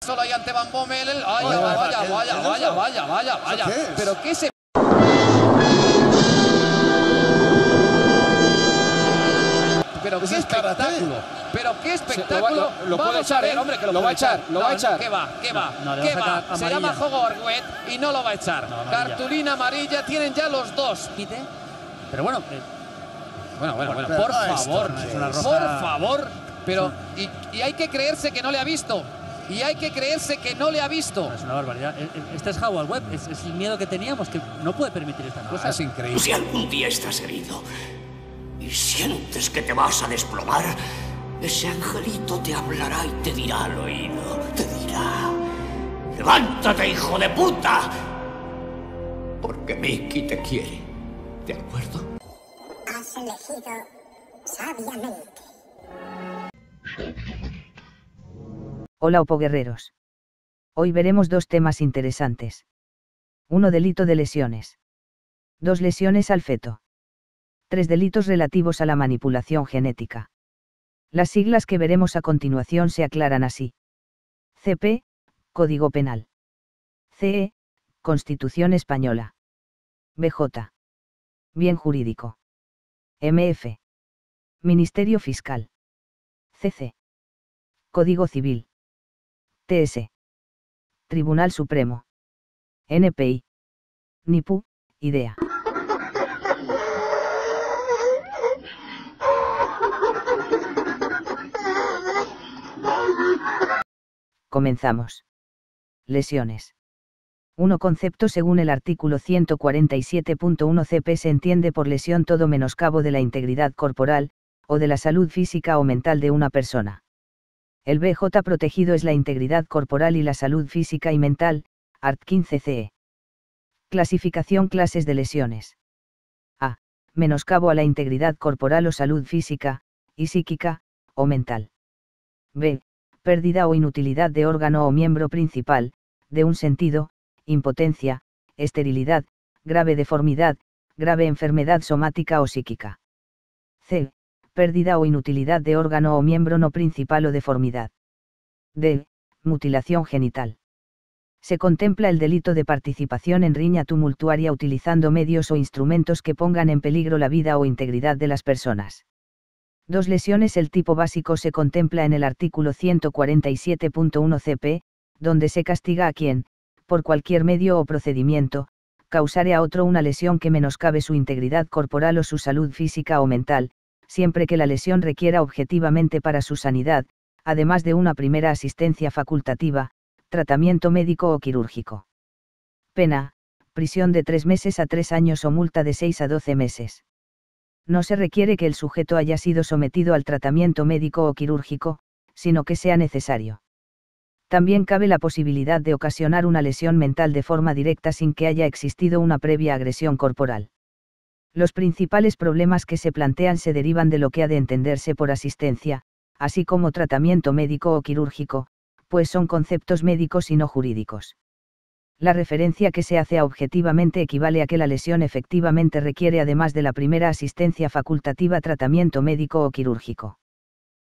solo ahí ante Van Bommel. Vaya. Pero qué se... Pero qué espectáculo. Pero qué espectáculo. Lo puede echar, hombre, que lo va a echar. ¿Qué va? Se llama juego Arguet y no lo va a echar. Cartulina amarilla tienen ya los dos. Pero bueno, por favor. Pero, y hay que creerse que no le ha visto. Es una barbaridad. Este es Howard Webb, es el miedo que teníamos, que no puede permitir estas cosas. Es increíble. Si algún día estás herido y sientes que te vas a desplomar, ese angelito te hablará y te dirá al oído. Te dirá: levántate, hijo de puta, porque Mickey te quiere. ¿De acuerdo? Has elegido sabiamente. Hola opoguerreros. Hoy veremos dos temas interesantes. 1. Delito de lesiones. 2. Lesiones al feto. 3. Delitos relativos a la manipulación genética. Las siglas que veremos a continuación se aclaran así. CP, Código Penal. CE, Constitución Española. BJ. Bien Jurídico. MF. Ministerio Fiscal. CC. Código Civil. TS. Tribunal Supremo. NPI. NIPU, IDEA. Comenzamos. Lesiones. 1. Concepto. Según el artículo 147.1 CP se entiende por lesión todo menoscabo de la integridad corporal, o de la salud física o mental de una persona. El BJ protegido es la integridad corporal y la salud física y mental, art. 15 CE. Clasificación. Clases de lesiones. A. Menoscabo a la integridad corporal o salud física, y psíquica, o mental. B. Pérdida o inutilidad de órgano o miembro principal, de un sentido, impotencia, esterilidad, grave deformidad, grave enfermedad somática o psíquica. C. Pérdida o inutilidad de órgano o miembro no principal o deformidad. D. Mutilación genital. Se contempla el delito de participación en riña tumultuaria utilizando medios o instrumentos que pongan en peligro la vida o integridad de las personas. 2. Lesiones. El tipo básico se contempla en el artículo 147.1 CP, donde se castiga a quien, por cualquier medio o procedimiento, causare a otro una lesión que menoscabe su integridad corporal o su salud física o mental, siempre que la lesión requiera objetivamente para su sanidad, además de una primera asistencia facultativa, tratamiento médico o quirúrgico. Pena: prisión de 3 meses a 3 años o multa de 6 a 12 meses. No se requiere que el sujeto haya sido sometido al tratamiento médico o quirúrgico, sino que sea necesario. También cabe la posibilidad de ocasionar una lesión mental de forma directa sin que haya existido una previa agresión corporal. Los principales problemas que se plantean se derivan de lo que ha de entenderse por asistencia, así como tratamiento médico o quirúrgico, pues son conceptos médicos y no jurídicos. La referencia que se hace a objetivamente equivale a que la lesión efectivamente requiere, además de la primera asistencia facultativa, tratamiento médico o quirúrgico.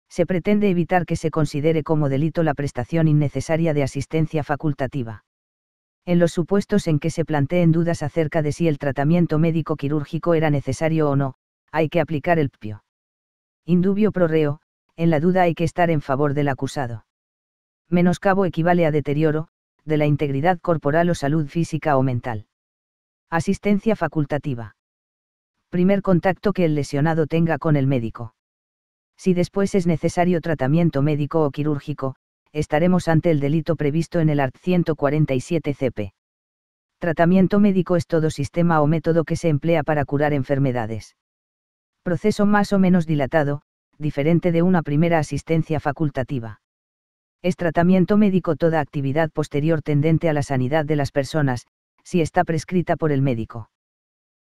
Se pretende evitar que se considere como delito la prestación innecesaria de asistencia facultativa. En los supuestos en que se planteen dudas acerca de si el tratamiento médico quirúrgico era necesario o no, hay que aplicar el PPIO. In dubio pro reo, en la duda hay que estar en favor del acusado. Menoscabo equivale a deterioro de la integridad corporal o salud física o mental. Asistencia facultativa. Primer contacto que el lesionado tenga con el médico. Si después es necesario tratamiento médico o quirúrgico, estaremos ante el delito previsto en el art. 147 CP. Tratamiento médico es todo sistema o método que se emplea para curar enfermedades. Proceso más o menos dilatado, diferente de una primera asistencia facultativa. Es tratamiento médico toda actividad posterior tendente a la sanidad de las personas, si está prescrita por el médico.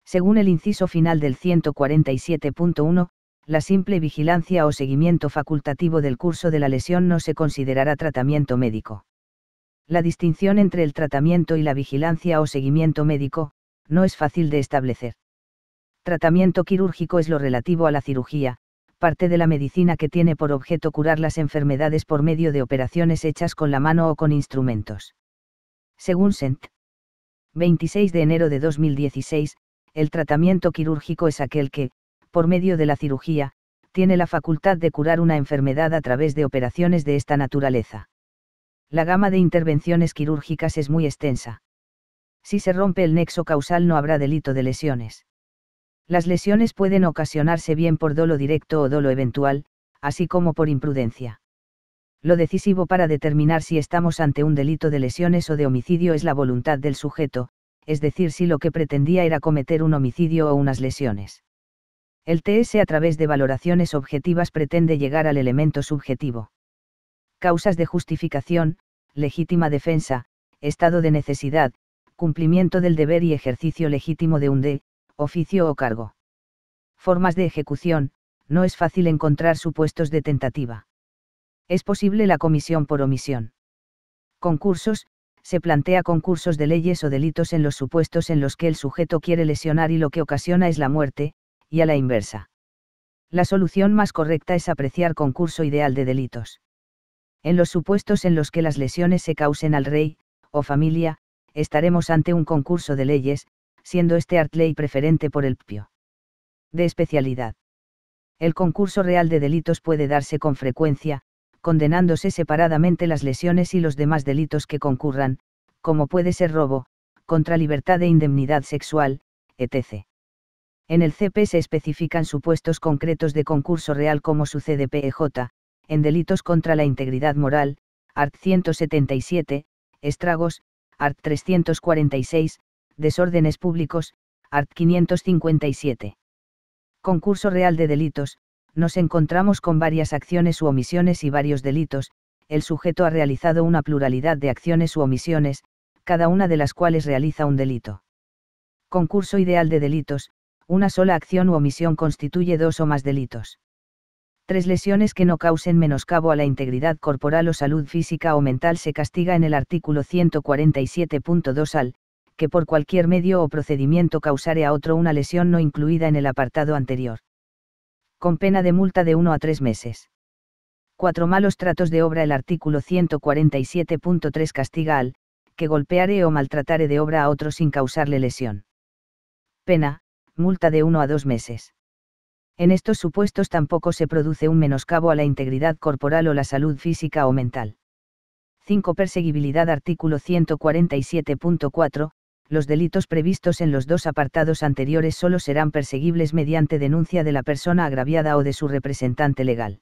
Según el inciso final del 147.1, la simple vigilancia o seguimiento facultativo del curso de la lesión no se considerará tratamiento médico. La distinción entre el tratamiento y la vigilancia o seguimiento médico, no es fácil de establecer. Tratamiento quirúrgico es lo relativo a la cirugía, parte de la medicina que tiene por objeto curar las enfermedades por medio de operaciones hechas con la mano o con instrumentos. Según Sent. 26 de enero de 2016, el tratamiento quirúrgico es aquel que, por medio de la cirugía, tiene la facultad de curar una enfermedad a través de operaciones de esta naturaleza. La gama de intervenciones quirúrgicas es muy extensa. Si se rompe el nexo causal no habrá delito de lesiones. Las lesiones pueden ocasionarse bien por dolo directo o dolo eventual, así como por imprudencia. Lo decisivo para determinar si estamos ante un delito de lesiones o de homicidio es la voluntad del sujeto, es decir, si lo que pretendía era cometer un homicidio o unas lesiones. El TS a través de valoraciones objetivas pretende llegar al elemento subjetivo. Causas de justificación, legítima defensa, estado de necesidad, cumplimiento del deber y ejercicio legítimo de un oficio o cargo. Formas de ejecución, no es fácil encontrar supuestos de tentativa. Es posible la comisión por omisión. Concursos, se plantea concursos de leyes o delitos en los supuestos en los que el sujeto quiere lesionar y lo que ocasiona es la muerte, y a la inversa. La solución más correcta es apreciar concurso ideal de delitos. En los supuestos en los que las lesiones se causen al rey, o familia, estaremos ante un concurso de leyes, siendo este art ley preferente por el PPIO. De especialidad. El concurso real de delitos puede darse con frecuencia, condenándose separadamente las lesiones y los demás delitos que concurran, como puede ser robo, contra libertad e indemnidad sexual, etc. En el CP se especifican supuestos concretos de concurso real como sucede PEJ, en delitos contra la integridad moral, art. 177, estragos, art. 346, desórdenes públicos, art. 557. Concurso real de delitos, nos encontramos con varias acciones u omisiones y varios delitos, el sujeto ha realizado una pluralidad de acciones u omisiones, cada una de las cuales realiza un delito. Concurso ideal de delitos, una sola acción u omisión constituye dos o más delitos. 3 lesiones que no causen menoscabo a la integridad corporal o salud física o mental se castiga en el artículo 147.2 al, que por cualquier medio o procedimiento causare a otro una lesión no incluida en el apartado anterior. Con pena de multa de 1 a 3 meses. 4 malos tratos de obra. El artículo 147.3 castiga al, que golpeare o maltratare de obra a otro sin causarle lesión. Pena, multa de 1 a 2 meses. En estos supuestos tampoco se produce un menoscabo a la integridad corporal o la salud física o mental. 5. Perseguibilidad. Artículo 147.4. Los delitos previstos en los dos apartados anteriores solo serán perseguibles mediante denuncia de la persona agraviada o de su representante legal.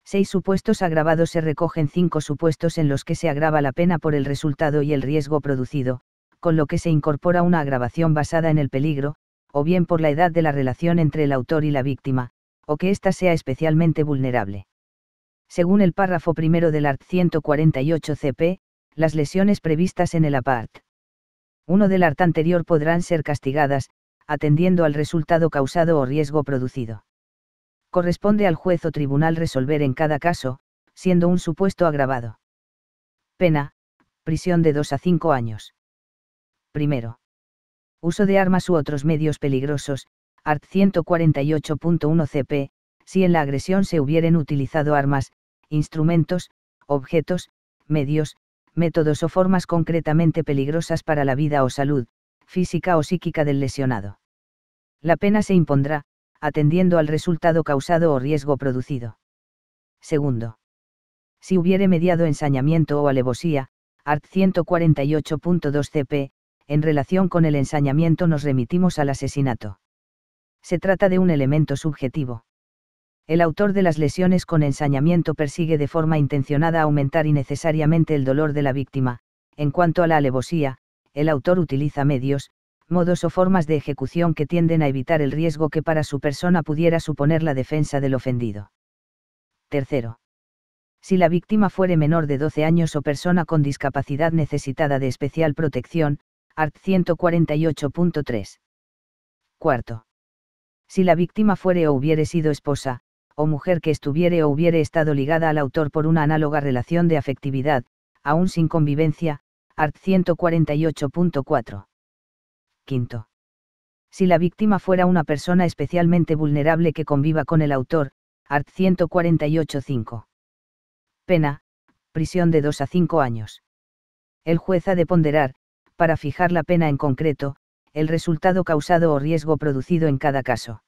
6 supuestos agravados. Se recogen 5 supuestos en los que se agrava la pena por el resultado y el riesgo producido, con lo que se incorpora una agravación basada en el peligro, o bien por la edad de la relación entre el autor y la víctima, o que ésta sea especialmente vulnerable. Según el párrafo primero del art. 148 CP, las lesiones previstas en el apart. 1 del art. Anterior podrán ser castigadas, atendiendo al resultado causado o riesgo producido. Corresponde al juez o tribunal resolver en cada caso, siendo un supuesto agravado. Pena, prisión de 2 a 5 años. Primero. Uso de armas u otros medios peligrosos, art. 148.1 CP, si en la agresión se hubieren utilizado armas, instrumentos, objetos, medios, métodos o formas concretamente peligrosas para la vida o salud, física o psíquica del lesionado. La pena se impondrá, atendiendo al resultado causado o riesgo producido. Segundo. Si hubiere mediado ensañamiento o alevosía, art. 148.2 CP, en relación con el ensañamiento nos remitimos al asesinato. Se trata de un elemento subjetivo. El autor de las lesiones con ensañamiento persigue de forma intencionada aumentar innecesariamente el dolor de la víctima. En cuanto a la alevosía, el autor utiliza medios, modos o formas de ejecución que tienden a evitar el riesgo que para su persona pudiera suponer la defensa del ofendido. Tercero. Si la víctima fuere menor de 12 años o persona con discapacidad necesitada de especial protección, art. 148.3. Cuarto. Si la víctima fuere o hubiere sido esposa, o mujer que estuviere o hubiere estado ligada al autor por una análoga relación de afectividad, aún sin convivencia, art. 148.4. Quinto. Si la víctima fuera una persona especialmente vulnerable que conviva con el autor, art. 148.5. Pena, prisión de 2 a 5 años. El juez ha de ponderar, para fijar la pena en concreto, el resultado causado o riesgo producido en cada caso.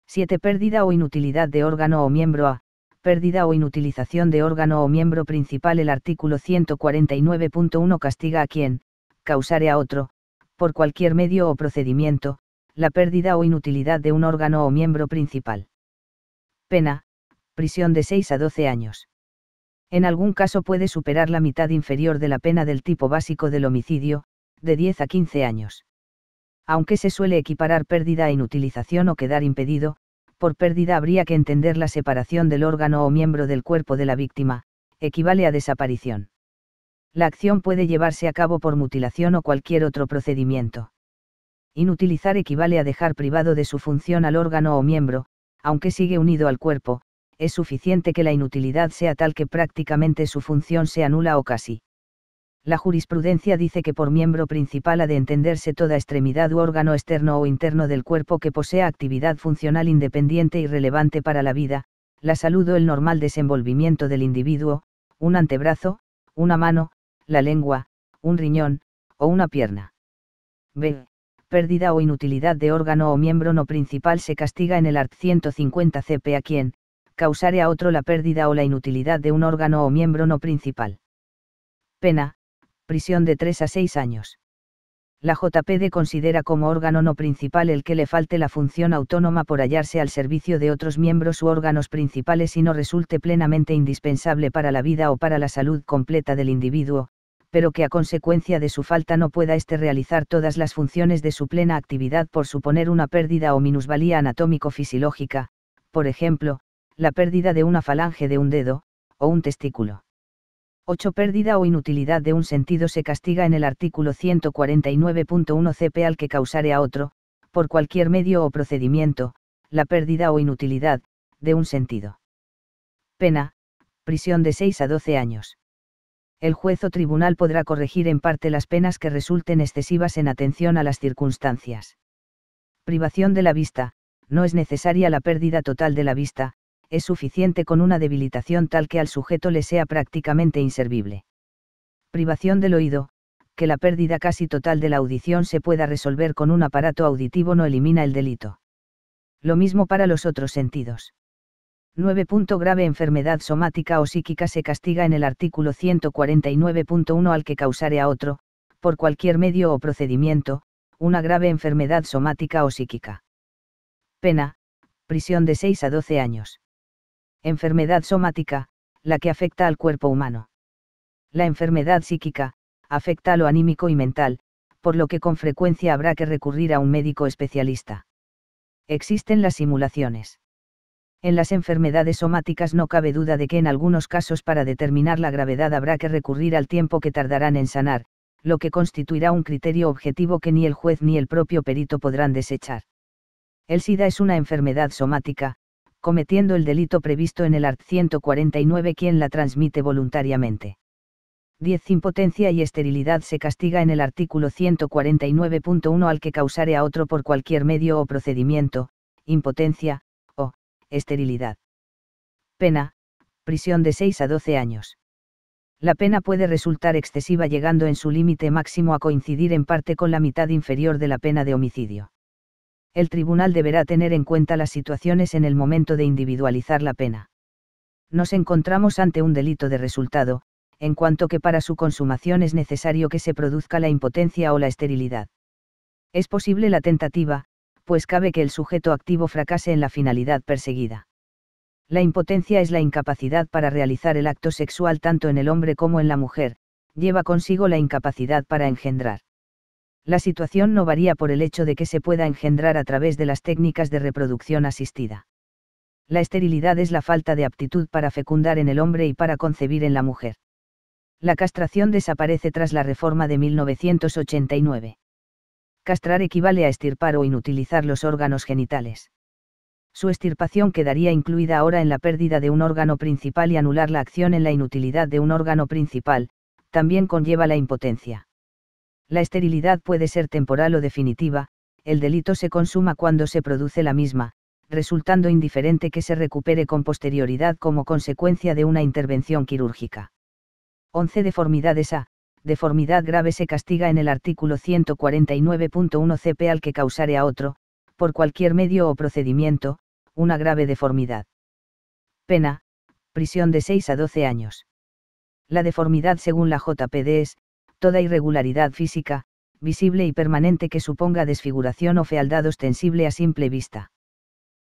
7. Pérdida o inutilidad de órgano o miembro A. Pérdida o inutilización de órgano o miembro principal. El artículo 149.1 castiga a quien, causare a otro, por cualquier medio o procedimiento, la pérdida o inutilidad de un órgano o miembro principal. Pena, prisión de 6 a 12 años. En algún caso puede superar la mitad inferior de la pena del tipo básico del homicidio, de 10 a 15 años. Aunque se suele equiparar pérdida a inutilización o quedar impedido, por pérdida habría que entender la separación del órgano o miembro del cuerpo de la víctima, equivale a desaparición. La acción puede llevarse a cabo por mutilación o cualquier otro procedimiento. Inutilizar equivale a dejar privado de su función al órgano o miembro, aunque sigue unido al cuerpo, es suficiente que la inutilidad sea tal que prácticamente su función sea nula o casi. La jurisprudencia dice que por miembro principal ha de entenderse toda extremidad u órgano externo o interno del cuerpo que posea actividad funcional independiente y relevante para la vida, la salud o el normal desenvolvimiento del individuo, un antebrazo, una mano, la lengua, un riñón, o una pierna. B. Pérdida o inutilidad de órgano o miembro no principal se castiga en el art. 150 CP a quien, causare a otro la pérdida o la inutilidad de un órgano o miembro no principal. Pena, prisión de 3 a 6 años. La JPD considera como órgano no principal el que le falte la función autónoma por hallarse al servicio de otros miembros u órganos principales y no resulte plenamente indispensable para la vida o para la salud completa del individuo, pero que a consecuencia de su falta no pueda realizar todas las funciones de su plena actividad por suponer una pérdida o minusvalía anatómico-fisiológica, por ejemplo, la pérdida de una falange de un dedo, o un testículo. 8. Pérdida o inutilidad de un sentido se castiga en el artículo 149.1 CP al que causare a otro, por cualquier medio o procedimiento, la pérdida o inutilidad, de un sentido. Pena, prisión de 6 a 12 años. El juez o tribunal podrá corregir en parte las penas que resulten excesivas en atención a las circunstancias. Privación de la vista, no es necesaria la pérdida total de la vista, es suficiente con una debilitación tal que al sujeto le sea prácticamente inservible. Privación del oído, que la pérdida casi total de la audición se pueda resolver con un aparato auditivo no elimina el delito. Lo mismo para los otros sentidos. 9. Grave enfermedad somática o psíquica se castiga en el artículo 149.1 al que causare a otro, por cualquier medio o procedimiento, una grave enfermedad somática o psíquica. Pena, prisión de 6 a 12 años. Enfermedad somática, la que afecta al cuerpo humano. La enfermedad psíquica, afecta a lo anímico y mental, por lo que con frecuencia habrá que recurrir a un médico especialista. Existen las simulaciones. En las enfermedades somáticas no cabe duda de que en algunos casos para determinar la gravedad habrá que recurrir al tiempo que tardarán en sanar, lo que constituirá un criterio objetivo que ni el juez ni el propio perito podrán desechar. El SIDA es una enfermedad somática, cometiendo el delito previsto en el art. 149 quien la transmite voluntariamente. 10. Impotencia y esterilidad se castiga en el artículo 149.1 al que causare a otro por cualquier medio o procedimiento, impotencia, o esterilidad. Pena, prisión de 6 a 12 años. La pena puede resultar excesiva llegando en su límite máximo a coincidir en parte con la mitad inferior de la pena de homicidio. El tribunal deberá tener en cuenta las situaciones en el momento de individualizar la pena. Nos encontramos ante un delito de resultado, en cuanto que para su consumación es necesario que se produzca la impotencia o la esterilidad. Es posible la tentativa, pues cabe que el sujeto activo fracase en la finalidad perseguida. La impotencia es la incapacidad para realizar el acto sexual tanto en el hombre como en la mujer, lleva consigo la incapacidad para engendrar. La situación no varía por el hecho de que se pueda engendrar a través de las técnicas de reproducción asistida. La esterilidad es la falta de aptitud para fecundar en el hombre y para concebir en la mujer. La castración desaparece tras la reforma de 1989. Castrar equivale a extirpar o inutilizar los órganos genitales. Su extirpación quedaría incluida ahora en la pérdida de un órgano principal y anular la acción en la inutilidad de un órgano principal, también conlleva la impotencia. La esterilidad puede ser temporal o definitiva, el delito se consuma cuando se produce la misma, resultando indiferente que se recupere con posterioridad como consecuencia de una intervención quirúrgica. 11. Deformidades A. Deformidad grave se castiga en el artículo 149.1 CP al que causare a otro, por cualquier medio o procedimiento, una grave deformidad. Pena, prisión de 6 a 12 años. La deformidad según la JPD es, toda irregularidad física, visible y permanente que suponga desfiguración o fealdad ostensible a simple vista.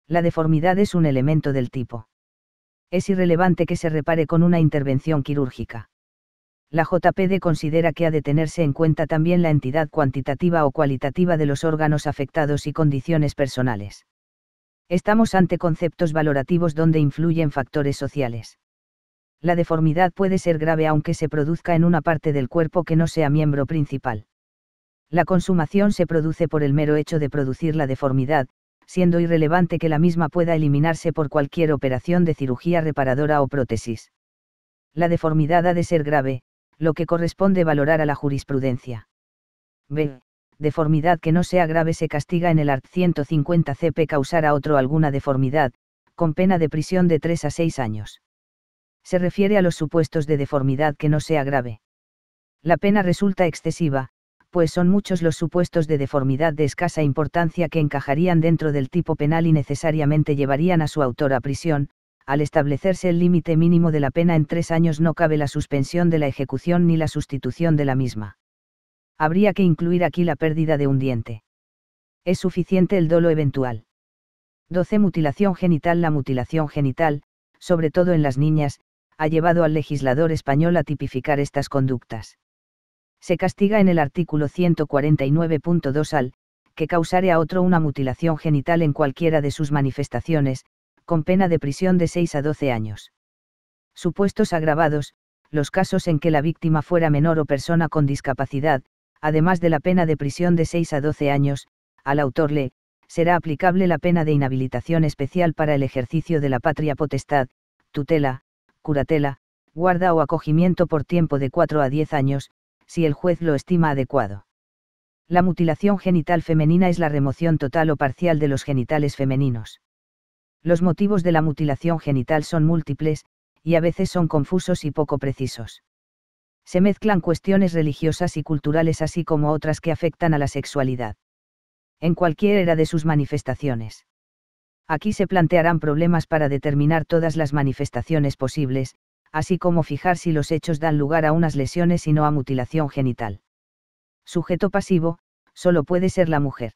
La deformidad es un elemento del tipo. Es irrelevante que se repare con una intervención quirúrgica. La JPD considera que ha de tenerse en cuenta también la entidad cuantitativa o cualitativa de los órganos afectados y condiciones personales. Estamos ante conceptos valorativos donde influyen factores sociales. La deformidad puede ser grave aunque se produzca en una parte del cuerpo que no sea miembro principal. La consumación se produce por el mero hecho de producir la deformidad, siendo irrelevante que la misma pueda eliminarse por cualquier operación de cirugía reparadora o prótesis. La deformidad ha de ser grave, lo que corresponde valorar a la jurisprudencia. B. Deformidad que no sea grave se castiga en el art. 150 CP causar a otro alguna deformidad, con pena de prisión de 3 a 6 años. Se refiere a los supuestos de deformidad que no sea grave. La pena resulta excesiva, pues son muchos los supuestos de deformidad de escasa importancia que encajarían dentro del tipo penal y necesariamente llevarían a su autor a prisión. Al establecerse el límite mínimo de la pena en 3 años no cabe la suspensión de la ejecución ni la sustitución de la misma. Habría que incluir aquí la pérdida de un diente. Es suficiente el dolo eventual. 12. Mutilación genital. La mutilación genital, sobre todo en las niñas, ha llevado al legislador español a tipificar estas conductas. Se castiga en el artículo 149.2 al, que causare a otro una mutilación genital en cualquiera de sus manifestaciones, con pena de prisión de 6 a 12 años. Supuestos agravados, los casos en que la víctima fuera menor o persona con discapacidad, además de la pena de prisión de 6 a 12 años, al autor le será aplicable la pena de inhabilitación especial para el ejercicio de la patria potestad, tutela, curatela, guarda o acogimiento por tiempo de 4 a 10 años, si el juez lo estima adecuado. La mutilación genital femenina es la remoción total o parcial de los genitales femeninos. Los motivos de la mutilación genital son múltiples, y a veces son confusos y poco precisos. Se mezclan cuestiones religiosas y culturales así como otras que afectan a la sexualidad. En cualquiera de sus manifestaciones. Aquí se plantearán problemas para determinar todas las manifestaciones posibles, así como fijar si los hechos dan lugar a unas lesiones y no a mutilación genital. Sujeto pasivo, solo puede ser la mujer.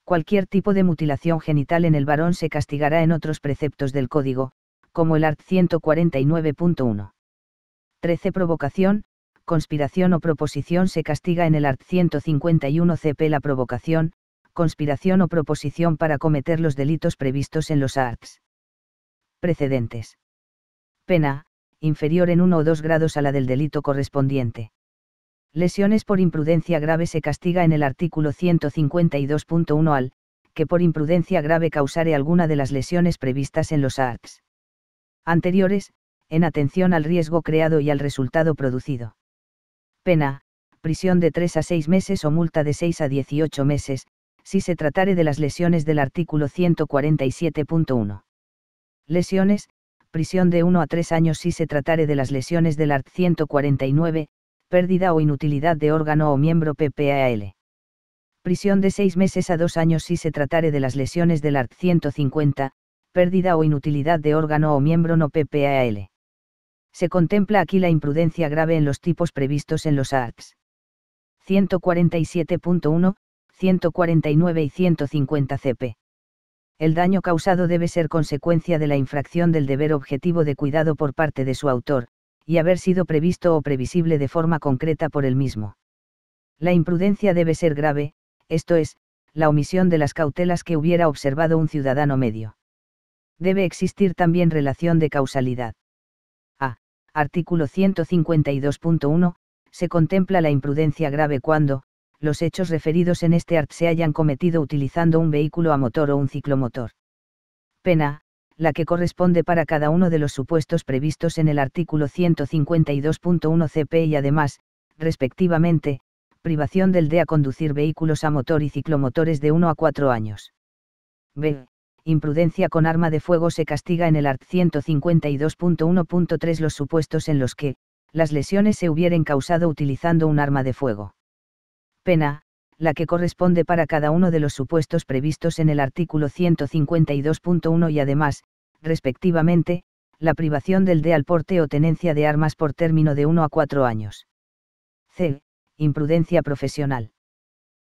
Cualquier tipo de mutilación genital en el varón se castigará en otros preceptos del Código, como el art. 149.1. 13. Provocación, conspiración o proposición se castiga en el art. 151 CP. La provocación, conspiración o proposición para cometer los delitos previstos en los arts precedentes. Pena, inferior en 1 o 2 grados a la del delito correspondiente. Lesiones por imprudencia grave se castiga en el artículo 152.1 al, que por imprudencia grave causare alguna de las lesiones previstas en los arts anteriores, en atención al riesgo creado y al resultado producido. Pena, prisión de 3 a 6 meses o multa de 6 a 18 meses, si se tratare de las lesiones del artículo 147.1. Lesiones, prisión de 1 a 3 años si se tratare de las lesiones del art. 149, pérdida o inutilidad de órgano o miembro PPAL. Prisión de 6 meses a 2 años si se tratare de las lesiones del art. 150, pérdida o inutilidad de órgano o miembro no PPAL. Se contempla aquí la imprudencia grave en los tipos previstos en los arts. 147.1, 149 y 150 CP. El daño causado debe ser consecuencia de la infracción del deber objetivo de cuidado por parte de su autor, y haber sido previsto o previsible de forma concreta por el mismo. La imprudencia debe ser grave, esto es, la omisión de las cautelas que hubiera observado un ciudadano medio. Debe existir también relación de causalidad. A. Artículo 152.1, se contempla la imprudencia grave cuando, los hechos referidos en este art se hayan cometido utilizando un vehículo a motor o un ciclomotor. Pena, la que corresponde para cada uno de los supuestos previstos en el artículo 152.1 CP y además, respectivamente, privación del de a conducir vehículos a motor y ciclomotores de 1 a 4 años. B. imprudencia con arma de fuego se castiga en el art. 152.1.3 los supuestos en los que, las lesiones se hubieren causado utilizando un arma de fuego. Pena, la que corresponde para cada uno de los supuestos previstos en el artículo 152.1 y además, respectivamente, la privación del de al porte o tenencia de armas por término de 1 a 4 años. C. Imprudencia profesional.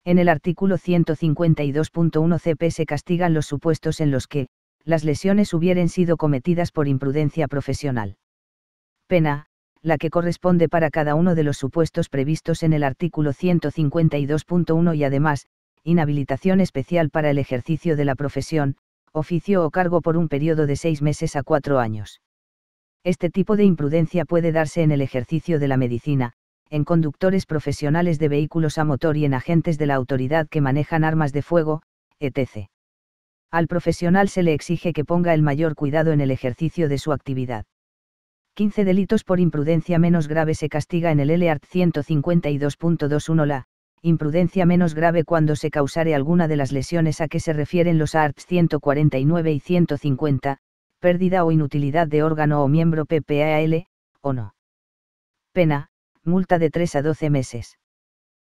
En el artículo 152.1 CP se castigan los supuestos en los que, las lesiones hubieren sido cometidas por imprudencia profesional. Pena, la que corresponde para cada uno de los supuestos previstos en el artículo 152.1 y además, inhabilitación especial para el ejercicio de la profesión, oficio o cargo por un periodo de 6 meses a 4 años. Este tipo de imprudencia puede darse en el ejercicio de la medicina, en conductores profesionales de vehículos a motor y en agentes de la autoridad que manejan armas de fuego, etc. Al profesional se le exige que ponga el mayor cuidado en el ejercicio de su actividad. 15 delitos por imprudencia menos grave se castiga en el L-Art 152.21 la imprudencia menos grave cuando se causare alguna de las lesiones a que se refieren los arts 149 y 150, pérdida o inutilidad de órgano o miembro PPAL, o no. Pena, multa de 3 a 12 meses.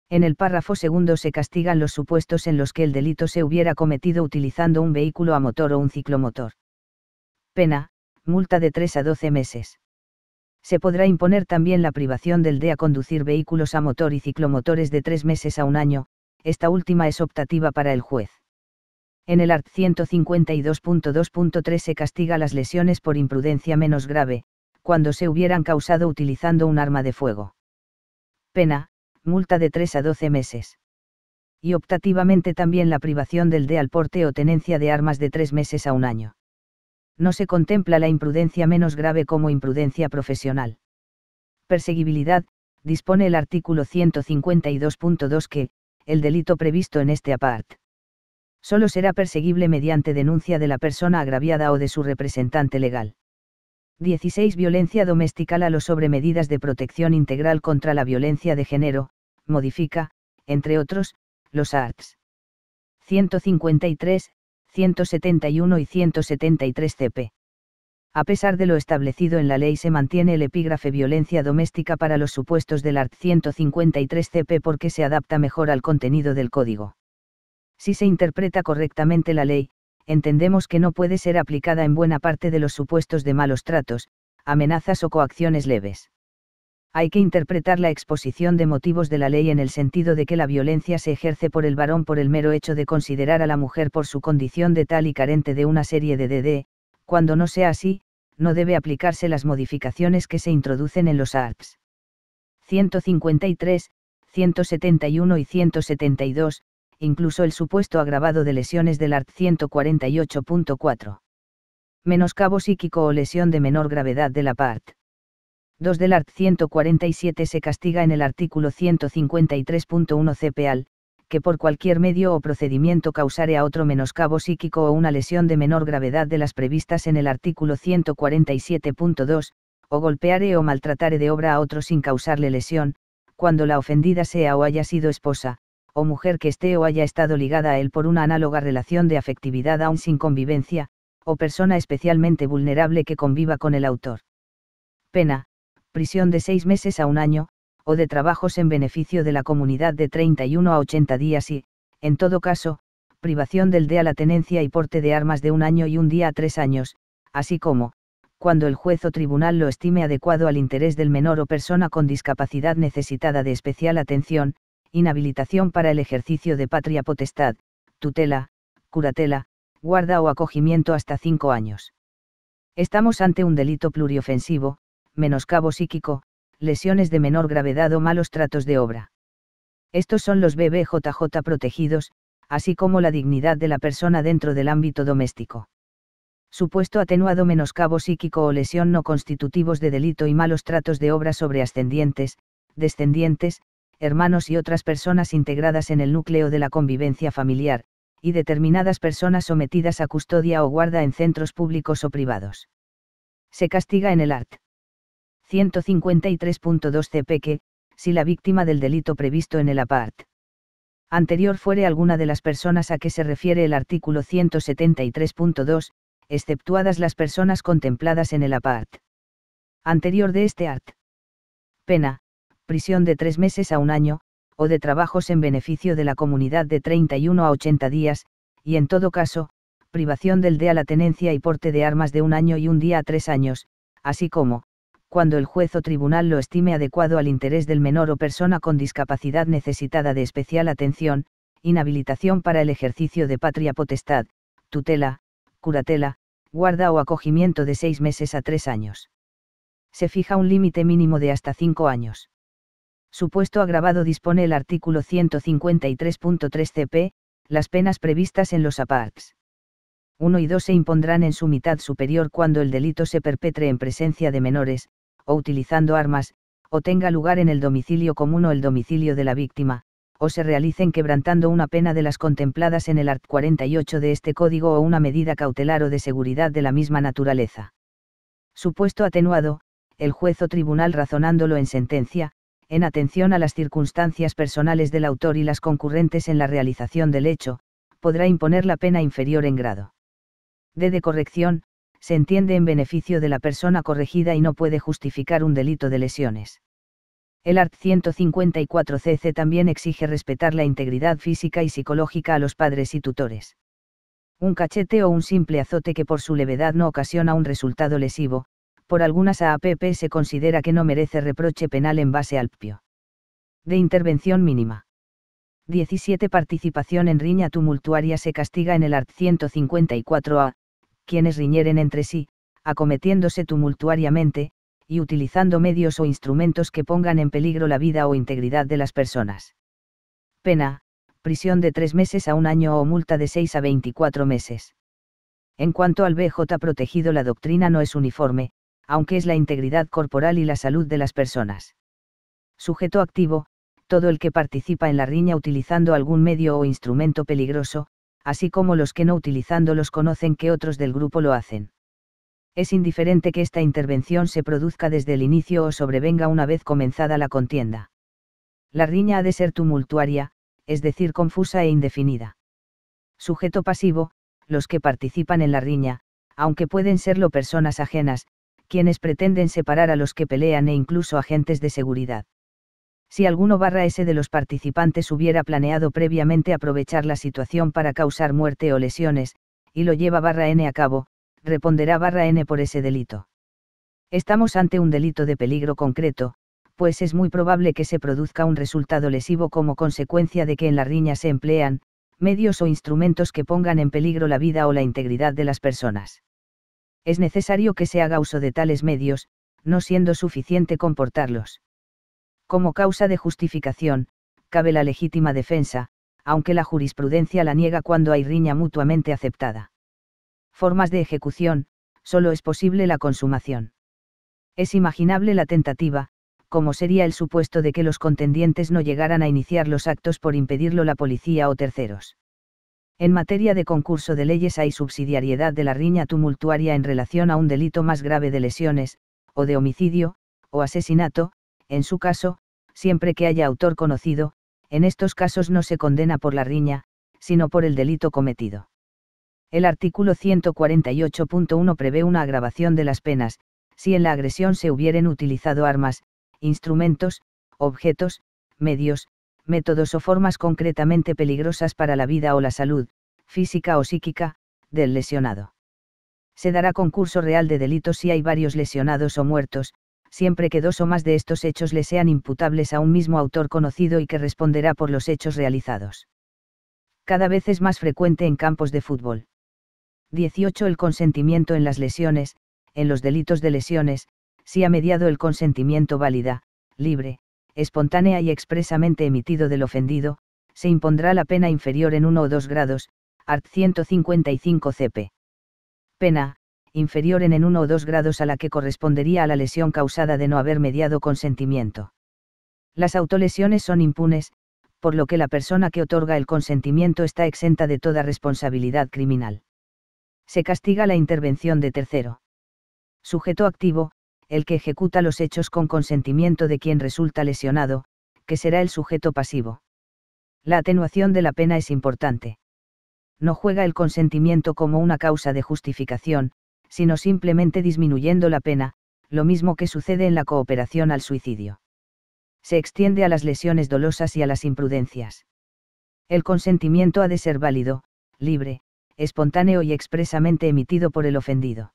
En el párrafo segundo se castigan los supuestos en los que el delito se hubiera cometido utilizando un vehículo a motor o un ciclomotor. Pena, multa de 3 a 12 meses. Se podrá imponer también la privación del de a conducir vehículos a motor y ciclomotores de 3 meses a 1 año, esta última es optativa para el juez. En el art. 152.2.3 se castiga las lesiones por imprudencia menos grave, cuando se hubieran causado utilizando un arma de fuego. Pena, multa de 3 a 12 meses. Y optativamente también la privación del de al porte o tenencia de armas de 3 meses a 1 año. No se contempla la imprudencia menos grave como imprudencia profesional. Perseguibilidad, dispone el artículo 152.2 que, el delito previsto en este apart. Solo será perseguible mediante denuncia de la persona agraviada o de su representante legal. 16. Violencia doméstica. La sobre medidas de protección integral contra la violencia de género, modifica, entre otros, los arts. 153, 171 y 173 CP. A pesar de lo establecido en la ley se mantiene el epígrafe violencia doméstica para los supuestos del art. 153 CP porque se adapta mejor al contenido del código. Si se interpreta correctamente la ley, entendemos que no puede ser aplicada en buena parte de los supuestos de malos tratos, amenazas o coacciones leves. Hay que interpretar la exposición de motivos de la ley en el sentido de que la violencia se ejerce por el varón por el mero hecho de considerar a la mujer por su condición de tal y carente de una serie de DD, cuando no sea así, no debe aplicarse las modificaciones que se introducen en los arts. 153, 171 y 172, incluso el supuesto agravado de lesiones del art. 148.4. Menoscabo psíquico o lesión de menor gravedad de la part. 2 del art. 147 se castiga en el artículo 153.1 CPAL, que por cualquier medio o procedimiento causare a otro menoscabo psíquico o una lesión de menor gravedad de las previstas en el artículo 147.2, o golpeare o maltratare de obra a otro sin causarle lesión, cuando la ofendida sea o haya sido esposa, o mujer que esté o haya estado ligada a él por una análoga relación de afectividad aun sin convivencia, o persona especialmente vulnerable que conviva con el autor. Pena, prisión de 6 meses a 1 año, o de trabajos en beneficio de la comunidad de 31 a 80 días y, en todo caso, privación del de a la tenencia y porte de armas de 1 año y 1 día a 3 años, así como, cuando el juez o tribunal lo estime adecuado al interés del menor o persona con discapacidad necesitada de especial atención, inhabilitación para el ejercicio de patria potestad, tutela, curatela, guarda o acogimiento hasta 5 años. Estamos ante un delito pluriofensivo, menoscabo psíquico, lesiones de menor gravedad o malos tratos de obra. Estos son los BBJJ protegidos, así como la dignidad de la persona dentro del ámbito doméstico. Supuesto atenuado menoscabo psíquico o lesión no constitutivos de delito y malos tratos de obra sobre ascendientes, descendientes, hermanos y otras personas integradas en el núcleo de la convivencia familiar, y determinadas personas sometidas a custodia o guarda en centros públicos o privados. Se castiga en el art. 153.2 CP que, si la víctima del delito previsto en el apart. Anterior fuere alguna de las personas a que se refiere el artículo 173.2, exceptuadas las personas contempladas en el apart. Anterior de este art. Pena, prisión de 3 meses a 1 año, o de trabajos en beneficio de la comunidad de 31 a 80 días, y en todo caso, privación del de a la tenencia y porte de armas de 1 año y 1 día a 3 años, así como, cuando el juez o tribunal lo estime adecuado al interés del menor o persona con discapacidad necesitada de especial atención, inhabilitación para el ejercicio de patria potestad, tutela, curatela, guarda o acogimiento de 6 meses a 3 años. Se fija un límite mínimo de hasta 5 años. Supuesto agravado dispone el artículo 153.3 CP, las penas previstas en los aparts 1 y 2 se impondrán en su mitad superior cuando el delito se perpetre en presencia de menores, o utilizando armas, o tenga lugar en el domicilio común o el domicilio de la víctima, o se realicen quebrantando una pena de las contempladas en el art. 48 de este código o una medida cautelar o de seguridad de la misma naturaleza. Supuesto atenuado, el juez o tribunal razonándolo en sentencia, en atención a las circunstancias personales del autor y las concurrentes en la realización del hecho, podrá imponer la pena inferior en grado. De corrección, se entiende en beneficio de la persona corregida y no puede justificar un delito de lesiones. El art. 154 CC también exige respetar la integridad física y psicológica a los padres y tutores. Un cachete o un simple azote que por su levedad no ocasiona un resultado lesivo, por algunas AAPP se considera que no merece reproche penal en base al PPIO. De intervención mínima. 17. Participación en riña tumultuaria se castiga en el art. 154A, quienes riñeren entre sí, acometiéndose tumultuariamente, y utilizando medios o instrumentos que pongan en peligro la vida o integridad de las personas. Pena, prisión de 3 meses a 1 año o multa de 6 a 24 meses. En cuanto al BJ protegido, la doctrina no es uniforme, aunque es la integridad corporal y la salud de las personas. Sujeto activo, todo el que participa en la riña utilizando algún medio o instrumento peligroso, así como los que no utilizándolos conocen que otros del grupo lo hacen. Es indiferente que esta intervención se produzca desde el inicio o sobrevenga una vez comenzada la contienda. La riña ha de ser tumultuaria, es decir, confusa e indefinida. Sujeto pasivo, los que participan en la riña, aunque pueden serlo personas ajenas, quienes pretenden separar a los que pelean e incluso agentes de seguridad. Si alguno /s de los participantes hubiera planeado previamente aprovechar la situación para causar muerte o lesiones, y lo lleva /n a cabo, responderá /n por ese delito. Estamos ante un delito de peligro concreto, pues es muy probable que se produzca un resultado lesivo como consecuencia de que en la riña se emplean medios o instrumentos que pongan en peligro la vida o la integridad de las personas. Es necesario que se haga uso de tales medios, no siendo suficiente con portarlos. Como causa de justificación, cabe la legítima defensa, aunque la jurisprudencia la niega cuando hay riña mutuamente aceptada. Formas de ejecución, solo es posible la consumación. Es imaginable la tentativa, como sería el supuesto de que los contendientes no llegaran a iniciar los actos por impedirlo la policía o terceros. En materia de concurso de leyes hay subsidiariedad de la riña tumultuaria en relación a un delito más grave de lesiones, o de homicidio, o asesinato, en su caso, siempre que haya autor conocido, en estos casos no se condena por la riña, sino por el delito cometido. El artículo 148.1 prevé una agravación de las penas, si en la agresión se hubieren utilizado armas, instrumentos, objetos, medios, métodos o formas concretamente peligrosas para la vida o la salud, física o psíquica, del lesionado. Se dará concurso real de delitos si hay varios lesionados o muertos, siempre que 2 o más de estos hechos le sean imputables a un mismo autor conocido y que responderá por los hechos realizados. Cada vez es más frecuente en campos de fútbol. 18. El consentimiento en las lesiones. En los delitos de lesiones, si ha mediado el consentimiento válida, libre, espontánea y expresamente emitido del ofendido, se impondrá la pena inferior en 1 o 2 grados, art. 155 CP. Pena, inferior en 1 o 2 grados a la que correspondería a la lesión causada de no haber mediado consentimiento. Las autolesiones son impunes, por lo que la persona que otorga el consentimiento está exenta de toda responsabilidad criminal. Se castiga la intervención de tercero. Sujeto activo, el que ejecuta los hechos con consentimiento de quien resulta lesionado, que será el sujeto pasivo. La atenuación de la pena es importante. No juega el consentimiento como una causa de justificación, sino simplemente disminuyendo la pena, lo mismo que sucede en la cooperación al suicidio. Se extiende a las lesiones dolosas y a las imprudencias. El consentimiento ha de ser válido, libre, espontáneo y expresamente emitido por el ofendido.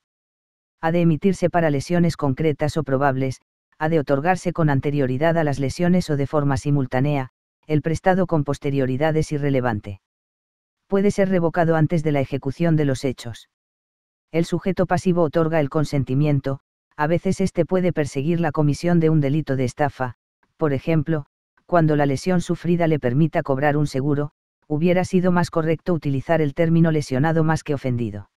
Ha de emitirse para lesiones concretas o probables, ha de otorgarse con anterioridad a las lesiones o de forma simultánea, el prestado con posterioridad es irrelevante. Puede ser revocado antes de la ejecución de los hechos. El sujeto pasivo otorga el consentimiento, a veces éste puede perseguir la comisión de un delito de estafa, por ejemplo, cuando la lesión sufrida le permita cobrar un seguro, hubiera sido más correcto utilizar el término lesionado más que ofendido.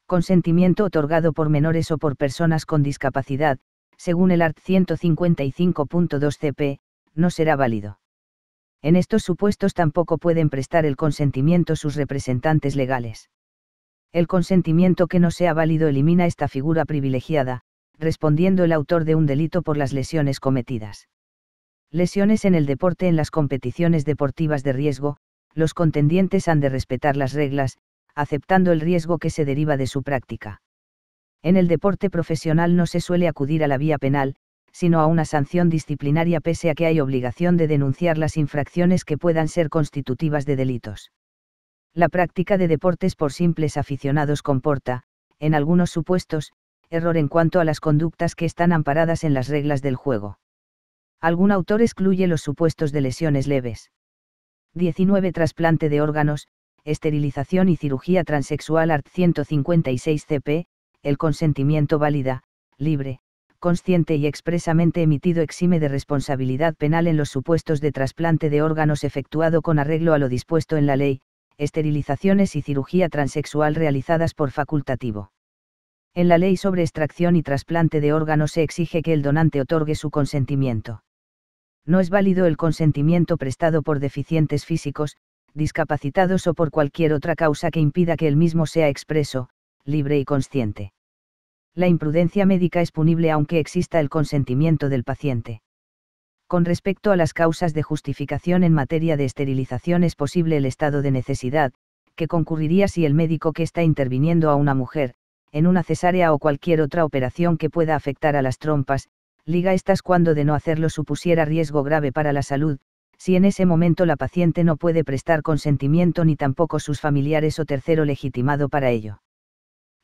Consentimiento otorgado por menores o por personas con discapacidad, según el art. 155.2 CP, no será válido. En estos supuestos tampoco pueden prestar el consentimiento sus representantes legales. El consentimiento que no sea válido elimina esta figura privilegiada, respondiendo el autor de un delito por las lesiones cometidas. Lesiones en el deporte. En las competiciones deportivas de riesgo, los contendientes han de respetar las reglas, aceptando el riesgo que se deriva de su práctica. En el deporte profesional no se suele acudir a la vía penal, sino a una sanción disciplinaria pese a que hay obligación de denunciar las infracciones que puedan ser constitutivas de delitos. La práctica de deportes por simples aficionados comporta, en algunos supuestos, error en cuanto a las conductas que están amparadas en las reglas del juego. Algún autor excluye los supuestos de lesiones leves. 19. Trasplante de órganos, esterilización y cirugía transexual art. 156 CP, el consentimiento válida, libre, consciente y expresamente emitido exime de responsabilidad penal en los supuestos de trasplante de órganos efectuado con arreglo a lo dispuesto en la ley, esterilizaciones y cirugía transexual realizadas por facultativo. En la ley sobre extracción y trasplante de órganos se exige que el donante otorgue su consentimiento. No es válido el consentimiento prestado por deficientes físicos, discapacitados o por cualquier otra causa que impida que el mismo sea expreso, libre y consciente. La imprudencia médica es punible aunque exista el consentimiento del paciente. Con respecto a las causas de justificación en materia de esterilización es posible el estado de necesidad, que concurriría si el médico que está interviniendo a una mujer, en una cesárea o cualquier otra operación que pueda afectar a las trompas, liga estas cuando de no hacerlo supusiera riesgo grave para la salud, si en ese momento la paciente no puede prestar consentimiento ni tampoco sus familiares o tercero legitimado para ello.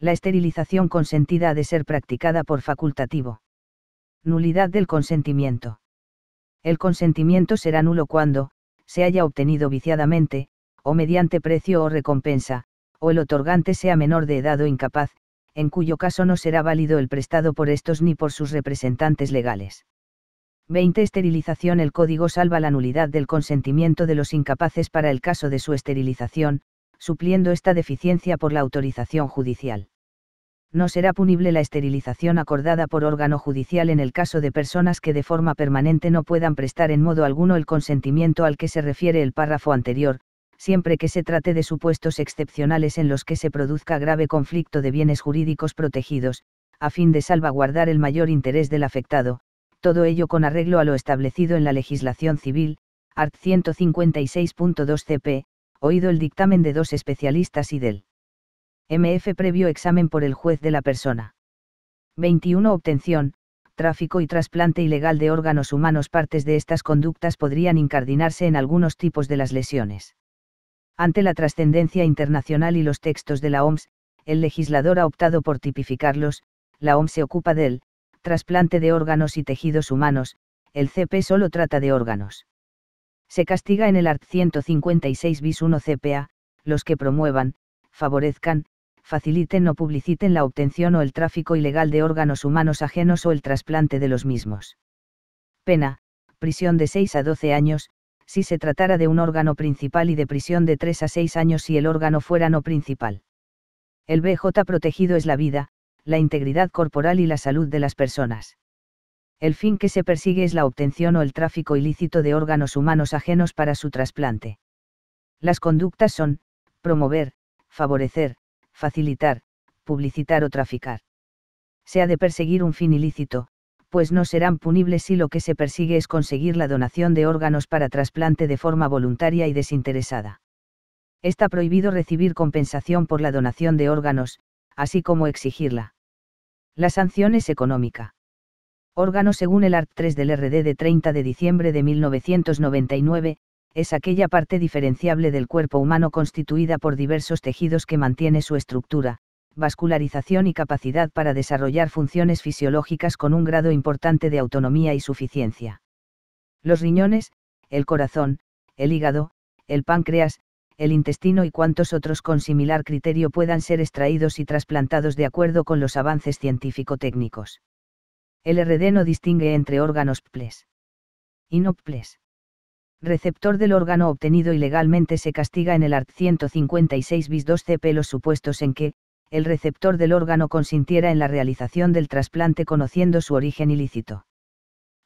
La esterilización consentida ha de ser practicada por facultativo. Nulidad del consentimiento. El consentimiento será nulo cuando, se haya obtenido viciadamente, o mediante precio o recompensa, o el otorgante sea menor de edad o incapaz, en cuyo caso no será válido el prestado por estos ni por sus representantes legales. 20. Esterilización. El Código salva la nulidad del consentimiento de los incapaces para el caso de su esterilización, supliendo esta deficiencia por la autorización judicial. No será punible la esterilización acordada por órgano judicial en el caso de personas que de forma permanente no puedan prestar en modo alguno el consentimiento al que se refiere el párrafo anterior, siempre que se trate de supuestos excepcionales en los que se produzca grave conflicto de bienes jurídicos protegidos, a fin de salvaguardar el mayor interés del afectado, todo ello con arreglo a lo establecido en la legislación civil, art. 156.2 CP, oído el dictamen de dos especialistas y del MF previo examen por el juez de la persona. 21. Obtención, tráfico y trasplante ilegal de órganos humanos. Partes de estas conductas podrían incardinarse en algunos tipos de las lesiones. Ante la trascendencia internacional y los textos de la OMS, el legislador ha optado por tipificarlos. La OMS se ocupa del trasplante de órganos y tejidos humanos, el CP solo trata de órganos. Se castiga en el art. 156 bis 1 CPA, los que promuevan, favorezcan, faciliten o publiciten la obtención o el tráfico ilegal de órganos humanos ajenos o el trasplante de los mismos. Pena, prisión de 6 a 12 años, si se tratara de un órgano principal y de prisión de 3 a 6 años si el órgano fuera no principal. El BJ protegido es la vida, la integridad corporal y la salud de las personas. El fin que se persigue es la obtención o el tráfico ilícito de órganos humanos ajenos para su trasplante. Las conductas son, promover, favorecer, facilitar, publicitar o traficar. Se ha de perseguir un fin ilícito, pues no serán punibles si lo que se persigue es conseguir la donación de órganos para trasplante de forma voluntaria y desinteresada. Está prohibido recibir compensación por la donación de órganos, así como exigirla. La sanción es económica. Órgano según el art. 3 del RD de 30 de diciembre de 1999, es aquella parte diferenciable del cuerpo humano constituida por diversos tejidos que mantiene su estructura, vascularización y capacidad para desarrollar funciones fisiológicas con un grado importante de autonomía y suficiencia. Los riñones, el corazón, el hígado, el páncreas, el intestino y cuantos otros con similar criterio puedan ser extraídos y trasplantados de acuerdo con los avances científico-técnicos. El RD no distingue entre órganos PLES y no PLES. Receptor del órgano obtenido ilegalmente se castiga en el art. 156 bis 2 CP los supuestos en que, el receptor del órgano consintiera en la realización del trasplante conociendo su origen ilícito.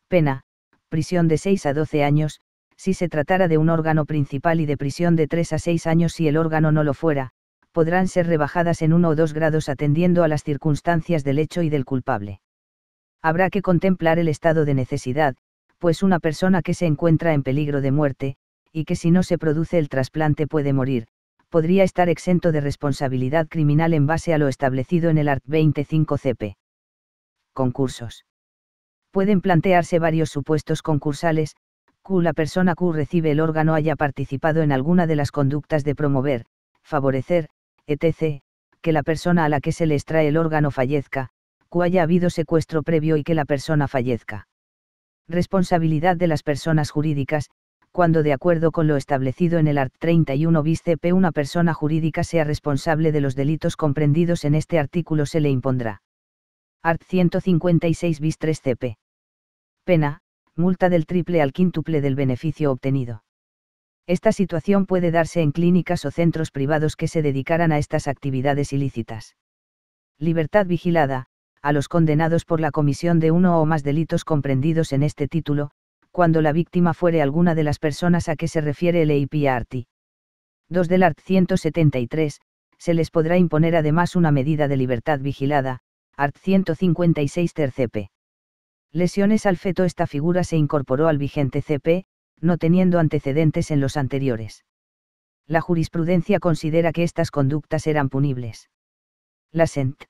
Pena, prisión de 6 a 12 años, si se tratara de un órgano principal y de prisión de 3 a 6 años si el órgano no lo fuera, podrán ser rebajadas en 1 o 2 grados atendiendo a las circunstancias del hecho y del culpable. Habrá que contemplar el estado de necesidad, pues una persona que se encuentra en peligro de muerte, y que si no se produce el trasplante puede morir, podría estar exento de responsabilidad criminal en base a lo establecido en el art. 25 CP. Concursos. Pueden plantearse varios supuestos concursales, la persona Q recibe el órgano haya participado en alguna de las conductas de promover, favorecer, etc., que la persona a la que se le extrae el órgano fallezca, Q haya habido secuestro previo y que la persona fallezca. Responsabilidad de las personas jurídicas, cuando de acuerdo con lo establecido en el art. 31 bis CP una persona jurídica sea responsable de los delitos comprendidos en este artículo se le impondrá. Art. 156 bis 3 CP. Pena, multa del triple al quíntuple del beneficio obtenido. Esta situación puede darse en clínicas o centros privados que se dedicaran a estas actividades ilícitas. Libertad vigilada, a los condenados por la comisión de uno o más delitos comprendidos en este título, cuando la víctima fuere alguna de las personas a que se refiere el EIP art. 2 del art. 173, se les podrá imponer además una medida de libertad vigilada, art. 156 ter CP. Lesiones al feto. Esta figura se incorporó al vigente CP, no teniendo antecedentes en los anteriores. La jurisprudencia considera que estas conductas eran punibles. La Sent.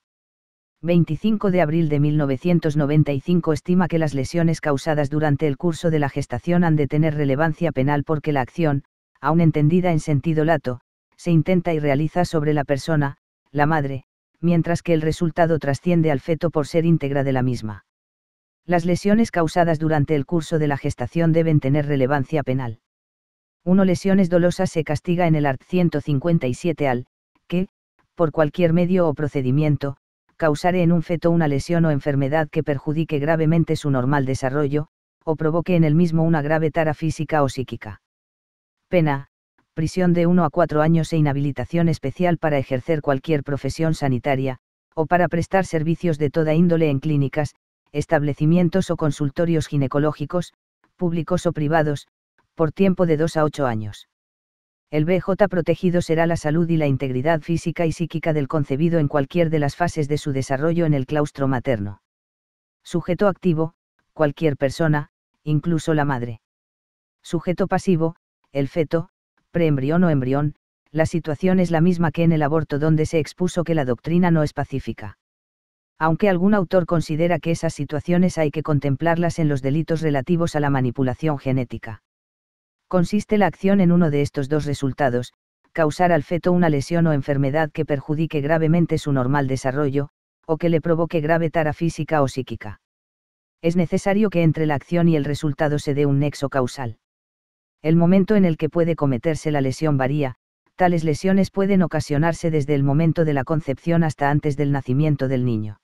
25 de abril de 1995 estima que las lesiones causadas durante el curso de la gestación han de tener relevancia penal porque la acción, aun entendida en sentido lato, se intenta y realiza sobre la persona, la madre, mientras que el resultado trasciende al feto por ser íntegra de la misma. Las lesiones causadas durante el curso de la gestación deben tener relevancia penal. 1. Lesiones dolosas se castiga en el art. 157 al, que, por cualquier medio o procedimiento, causare en un feto una lesión o enfermedad que perjudique gravemente su normal desarrollo, o provoque en el mismo una grave tara física o psíquica. Pena, prisión de 1 a 4 años e inhabilitación especial para ejercer cualquier profesión sanitaria, o para prestar servicios de toda índole en clínicas, establecimientos o consultorios ginecológicos, públicos o privados, por tiempo de 2 a 8 años. El BJ protegido será la salud y la integridad física y psíquica del concebido en cualquier de las fases de su desarrollo en el claustro materno. Sujeto activo, cualquier persona, incluso la madre. Sujeto pasivo, el feto, preembrión o embrión, la situación es la misma que en el aborto donde se expuso que la doctrina no es pacífica. Aunque algún autor considera que esas situaciones hay que contemplarlas en los delitos relativos a la manipulación genética. Consiste la acción en uno de estos dos resultados, causar al feto una lesión o enfermedad que perjudique gravemente su normal desarrollo, o que le provoque grave tara física o psíquica. Es necesario que entre la acción y el resultado se dé un nexo causal. El momento en el que puede cometerse la lesión varía, tales lesiones pueden ocasionarse desde el momento de la concepción hasta antes del nacimiento del niño.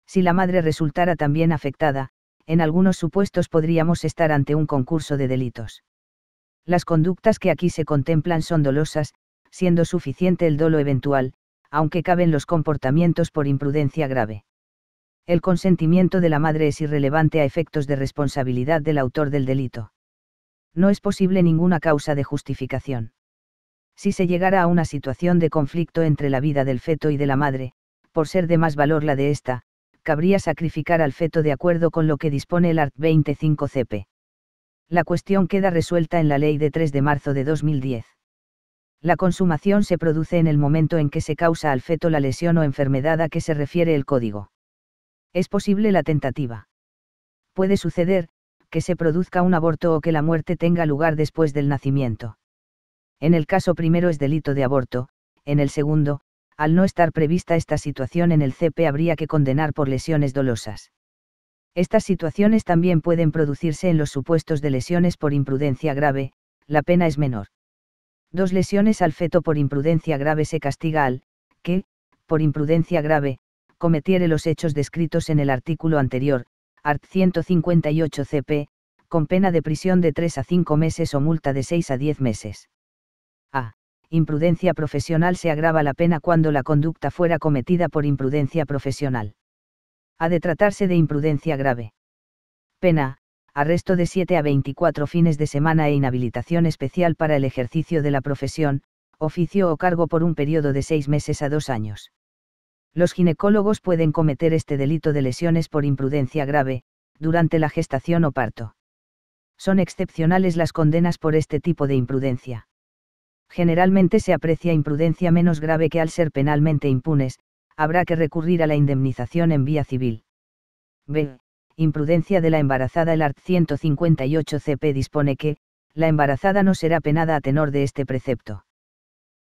Si la madre resultara también afectada, en algunos supuestos podríamos estar ante un concurso de delitos. Las conductas que aquí se contemplan son dolosas, siendo suficiente el dolo eventual, aunque caben los comportamientos por imprudencia grave. El consentimiento de la madre es irrelevante a efectos de responsabilidad del autor del delito. No es posible ninguna causa de justificación. Si se llegara a una situación de conflicto entre la vida del feto y de la madre, por ser de más valor la de ésta, cabría sacrificar al feto de acuerdo con lo que dispone el art. 25 CP. La cuestión queda resuelta en la ley de 3 de marzo de 2010. La consumación se produce en el momento en que se causa al feto la lesión o enfermedad a que se refiere el código. Es posible la tentativa. Puede suceder, que se produzca un aborto o que la muerte tenga lugar después del nacimiento. En el caso primero es delito de aborto, en el segundo, al no estar prevista esta situación en el CP habría que condenar por lesiones dolosas. Estas situaciones también pueden producirse en los supuestos de lesiones por imprudencia grave, la pena es menor. 2 lesiones al feto por imprudencia grave se castiga al, que, por imprudencia grave, cometiere los hechos descritos en el artículo anterior, art. 158 CP, con pena de prisión de 3 a 5 meses o multa de 6 a 10 meses. A. Imprudencia profesional se agrava la pena cuando la conducta fuera cometida por imprudencia profesional. Ha de tratarse de imprudencia grave. Pena, arresto de 7 a 24 fines de semana e inhabilitación especial para el ejercicio de la profesión, oficio o cargo por un periodo de 6 meses a 2 años. Los ginecólogos pueden cometer este delito de lesiones por imprudencia grave, durante la gestación o parto. Son excepcionales las condenas por este tipo de imprudencia. Generalmente se aprecia imprudencia menos grave que al ser penalmente impunes, habrá que recurrir a la indemnización en vía civil. B. Imprudencia de la embarazada. El art. 158 CP dispone que, la embarazada no será penada a tenor de este precepto.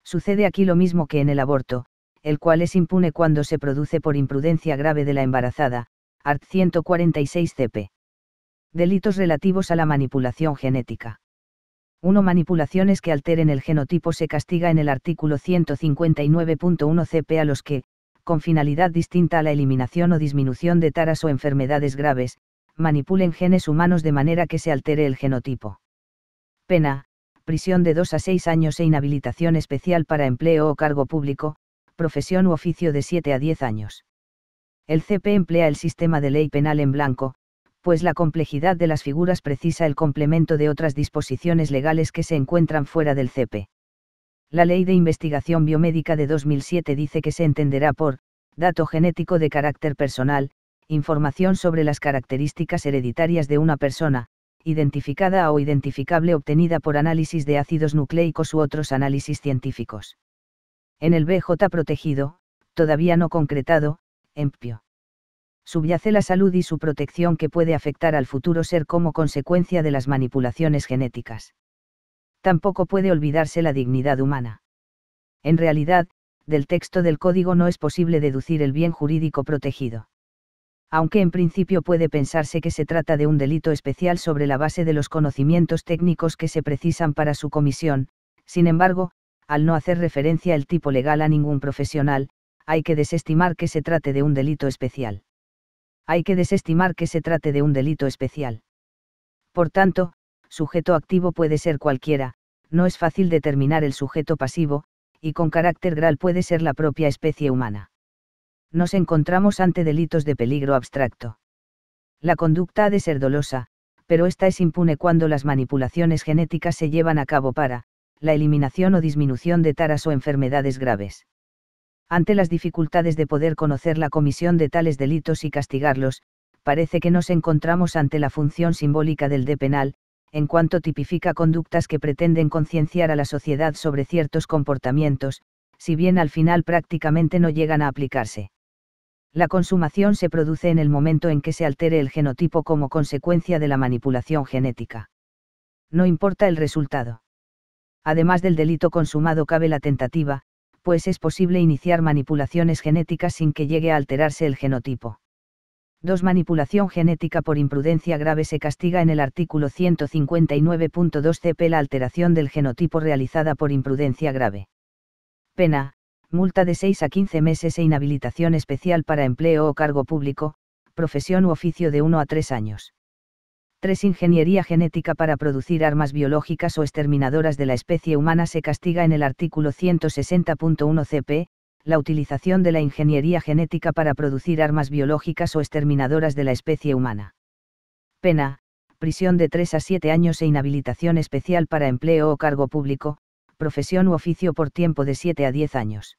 Sucede aquí lo mismo que en el aborto, el cual es impune cuando se produce por imprudencia grave de la embarazada, art. 146 CP. Delitos relativos a la manipulación genética. 1. Manipulaciones que alteren el genotipo se castiga en el artículo 159.1 CP a los que, con finalidad distinta a la eliminación o disminución de taras o enfermedades graves, manipulen genes humanos de manera que se altere el genotipo. Pena, prisión de 2 a 6 años e inhabilitación especial para empleo o cargo público, profesión u oficio de 7 a 10 años. El CP emplea el sistema de ley penal en blanco, pues la complejidad de las figuras precisa el complemento de otras disposiciones legales que se encuentran fuera del CP. La Ley de Investigación Biomédica de 2007 dice que se entenderá por dato genético de carácter personal, información sobre las características hereditarias de una persona, identificada o identificable obtenida por análisis de ácidos nucleicos u otros análisis científicos. En el BJ protegido, todavía no concretado, EMPIO. Subyace la salud y su protección que puede afectar al futuro ser como consecuencia de las manipulaciones genéticas. Tampoco puede olvidarse la dignidad humana. En realidad, del texto del código no es posible deducir el bien jurídico protegido. Aunque en principio puede pensarse que se trata de un delito especial sobre la base de los conocimientos técnicos que se precisan para su comisión, sin embargo, al no hacer referencia el tipo legal a ningún profesional, hay que desestimar que se trate de un delito especial. Por tanto, sujeto activo puede ser cualquiera, no es fácil determinar el sujeto pasivo, y con carácter grave puede ser la propia especie humana. Nos encontramos ante delitos de peligro abstracto. La conducta ha de ser dolosa, pero esta es impune cuando las manipulaciones genéticas se llevan a cabo para la eliminación o disminución de taras o enfermedades graves. Ante las dificultades de poder conocer la comisión de tales delitos y castigarlos, parece que nos encontramos ante la función simbólica del D penal, en cuanto tipifica conductas que pretenden concienciar a la sociedad sobre ciertos comportamientos, si bien al final prácticamente no llegan a aplicarse. La consumación se produce en el momento en que se altere el genotipo como consecuencia de la manipulación genética. No importa el resultado. Además del delito consumado cabe la tentativa, pues es posible iniciar manipulaciones genéticas sin que llegue a alterarse el genotipo. 2. Manipulación genética por imprudencia grave se castiga en el artículo 159.2 CP la alteración del genotipo realizada por imprudencia grave. Pena, multa de 6 a 15 meses e inhabilitación especial para empleo o cargo público, profesión u oficio de 1 a 3 años. 3. Ingeniería genética para producir armas biológicas o exterminadoras de la especie humana se castiga en el artículo 160.1 CP, la utilización de la ingeniería genética para producir armas biológicas o exterminadoras de la especie humana. Pena, prisión de 3 a 7 años e inhabilitación especial para empleo o cargo público, profesión u oficio por tiempo de 7 a 10 años.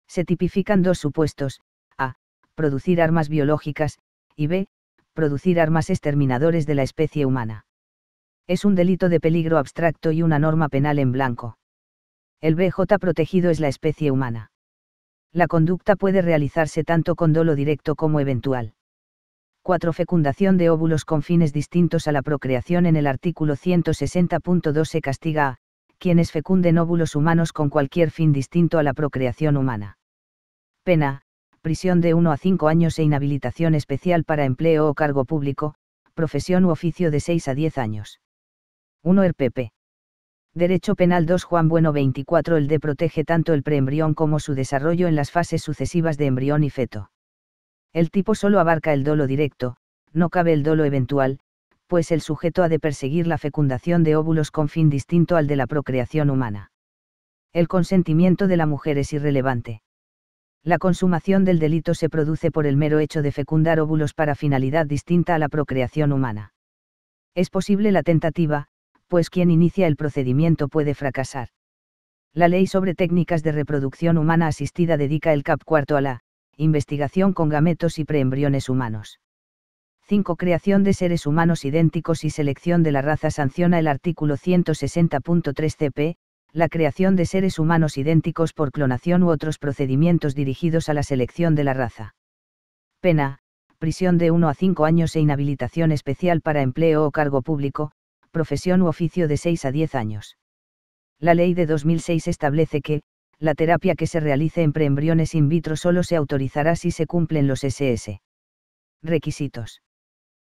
Se tipifican 2 supuestos: a. producir armas biológicas, y b. producir armas exterminadores de la especie humana. Es un delito de peligro abstracto y una norma penal en blanco. El BJ protegido es la especie humana. La conducta puede realizarse tanto con dolo directo como eventual. 4. Fecundación de óvulos con fines distintos a la procreación. En el artículo 160.2 se castiga a quienes fecunden óvulos humanos con cualquier fin distinto a la procreación humana. Pena: prisión de 1 a 5 años e inhabilitación especial para empleo o cargo público, profesión u oficio de 6 a 10 años. 1. RPP. Derecho Penal 2. Juan Bueno 24. El D protege tanto el preembrión como su desarrollo en las fases sucesivas de embrión y feto. El tipo solo abarca el dolo directo, no cabe el dolo eventual, pues el sujeto ha de perseguir la fecundación de óvulos con fin distinto al de la procreación humana. El consentimiento de la mujer es irrelevante. La consumación del delito se produce por el mero hecho de fecundar óvulos para finalidad distinta a la procreación humana. Es posible la tentativa, pues quien inicia el procedimiento puede fracasar. La Ley sobre Técnicas de Reproducción Humana Asistida dedica el cap. 4 a la investigación con gametos y preembriones humanos. 5. Creación de seres humanos idénticos y selección de la raza. Sanciona el artículo 160.3 CP, la creación de seres humanos idénticos por clonación u otros procedimientos dirigidos a la selección de la raza. Pena: prisión de 1 a 5 años e inhabilitación especial para empleo o cargo público, profesión u oficio de 6 a 10 años. La Ley de 2006 establece que la terapia que se realice en preembriones in vitro solo se autorizará si se cumplen los SS. Requisitos.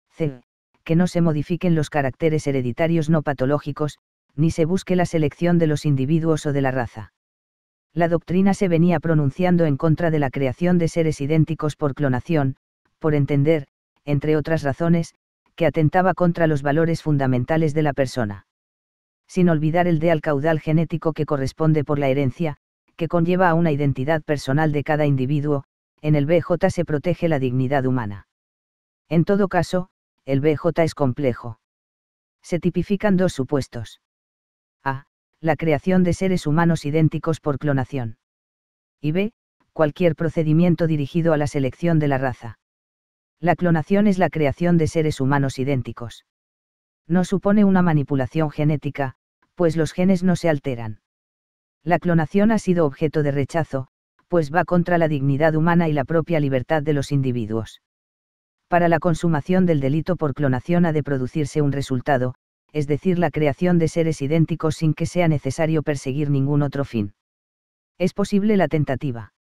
C. Que no se modifiquen los caracteres hereditarios no patológicos, ni se busque la selección de los individuos o de la raza. La doctrina se venía pronunciando en contra de la creación de seres idénticos por clonación, por entender, entre otras razones, que atentaba contra los valores fundamentales de la persona. Sin olvidar el al caudal genético que corresponde por la herencia, que conlleva a una identidad personal de cada individuo, en el BJ se protege la dignidad humana. En todo caso, el BJ es complejo. Se tipifican dos supuestos. A. La creación de seres humanos idénticos por clonación. Y B. Cualquier procedimiento dirigido a la selección de la raza. La clonación es la creación de seres humanos idénticos. No supone una manipulación genética, pues los genes no se alteran. La clonación ha sido objeto de rechazo, pues va contra la dignidad humana y la propia libertad de los individuos. Para la consumación del delito por clonación ha de producirse un resultado, es decir, la creación de seres idénticos sin que sea necesario perseguir ningún otro fin. Es posible la tentativa.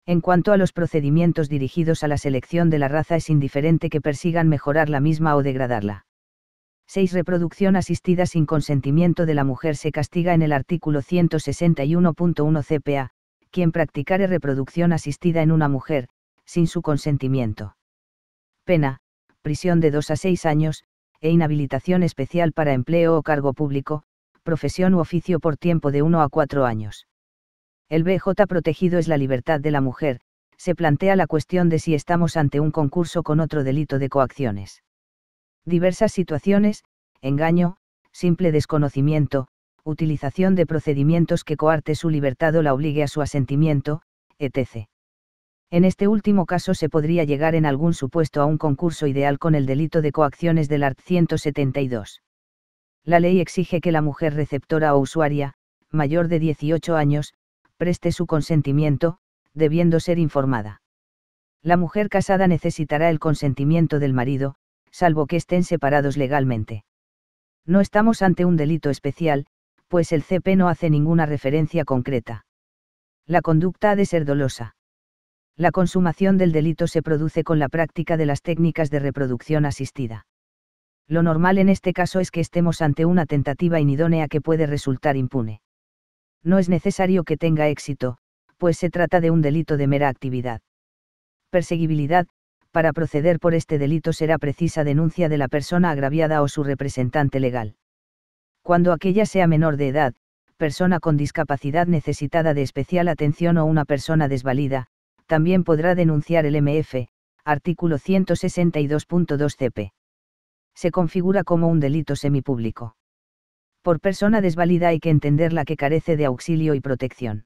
En cuanto a los procedimientos dirigidos a la selección de la raza, es indiferente que persigan mejorar la misma o degradarla. 6. Reproducción asistida sin consentimiento de la mujer. Se castiga en el artículo 161.1 CPA, quien practicare reproducción asistida en una mujer, sin su consentimiento. Pena: prisión de 2 a 6 años, e inhabilitación especial para empleo o cargo público, profesión u oficio por tiempo de 1 a 4 años. El BJ protegido es la libertad de la mujer. Se plantea la cuestión de si estamos ante un concurso con otro delito de coacciones. Diversas situaciones: engaño, simple desconocimiento, utilización de procedimientos que coarte su libertad o la obligue a su asentimiento, etc. En este último caso se podría llegar en algún supuesto a un concurso ideal con el delito de coacciones del art. 172. La ley exige que la mujer receptora o usuaria, mayor de 18 años, preste su consentimiento, debiendo ser informada. La mujer casada necesitará el consentimiento del marido, salvo que estén separados legalmente. No estamos ante un delito especial, pues el CP no hace ninguna referencia concreta. La conducta ha de ser dolosa. La consumación del delito se produce con la práctica de las técnicas de reproducción asistida. Lo normal en este caso es que estemos ante una tentativa inidónea que puede resultar impune. No es necesario que tenga éxito, pues se trata de un delito de mera actividad. Perseguibilidad: para proceder por este delito será precisa denuncia de la persona agraviada o su representante legal. Cuando aquella sea menor de edad, persona con discapacidad necesitada de especial atención o una persona desvalida, también podrá denunciar el MF, artículo 162.2 CP. Se configura como un delito semipúblico. Por persona desvalida hay que entender la que carece de auxilio y protección.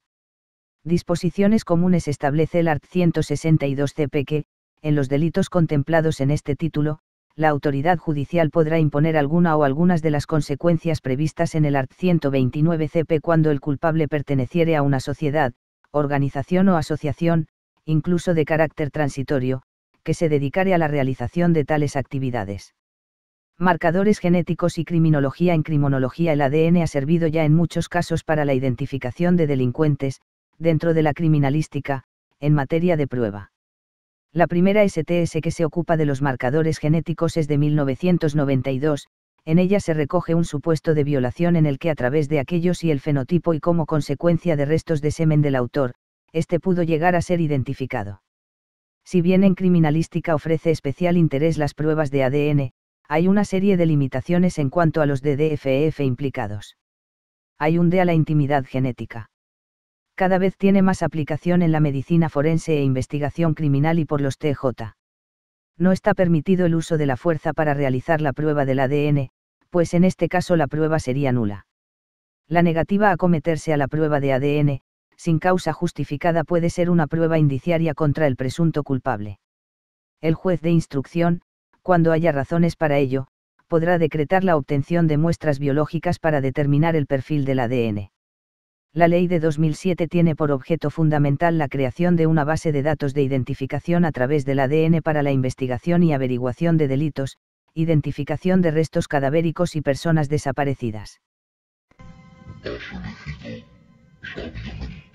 Disposiciones comunes establece el art. 162 CP que, en los delitos contemplados en este título, la autoridad judicial podrá imponer alguna o algunas de las consecuencias previstas en el art. 129 CP cuando el culpable perteneciere a una sociedad, organización o asociación, incluso de carácter transitorio, que se dedicare a la realización de tales actividades. Marcadores genéticos y criminología. En criminología el ADN ha servido ya en muchos casos para la identificación de delincuentes, dentro de la criminalística, en materia de prueba. La primera STS que se ocupa de los marcadores genéticos es de 1992, en ella se recoge un supuesto de violación en el que a través de aquellos y el fenotipo y como consecuencia de restos de semen del autor, este pudo llegar a ser identificado. Si bien en criminalística ofrece especial interés las pruebas de ADN, hay una serie de limitaciones en cuanto a los DDFEF implicados. Hay un D a la intimidad genética. Cada vez tiene más aplicación en la medicina forense e investigación criminal y por los TJ. No está permitido el uso de la fuerza para realizar la prueba del ADN, pues en este caso la prueba sería nula. La negativa a acometerse a la prueba de ADN, sin causa justificada, puede ser una prueba indiciaria contra el presunto culpable. El juez de instrucción, cuando haya razones para ello, podrá decretar la obtención de muestras biológicas para determinar el perfil del ADN. La ley de 2007 tiene por objeto fundamental la creación de una base de datos de identificación a través del ADN para la investigación y averiguación de delitos, identificación de restos cadavéricos y personas desaparecidas. Ha elegido sabiamente.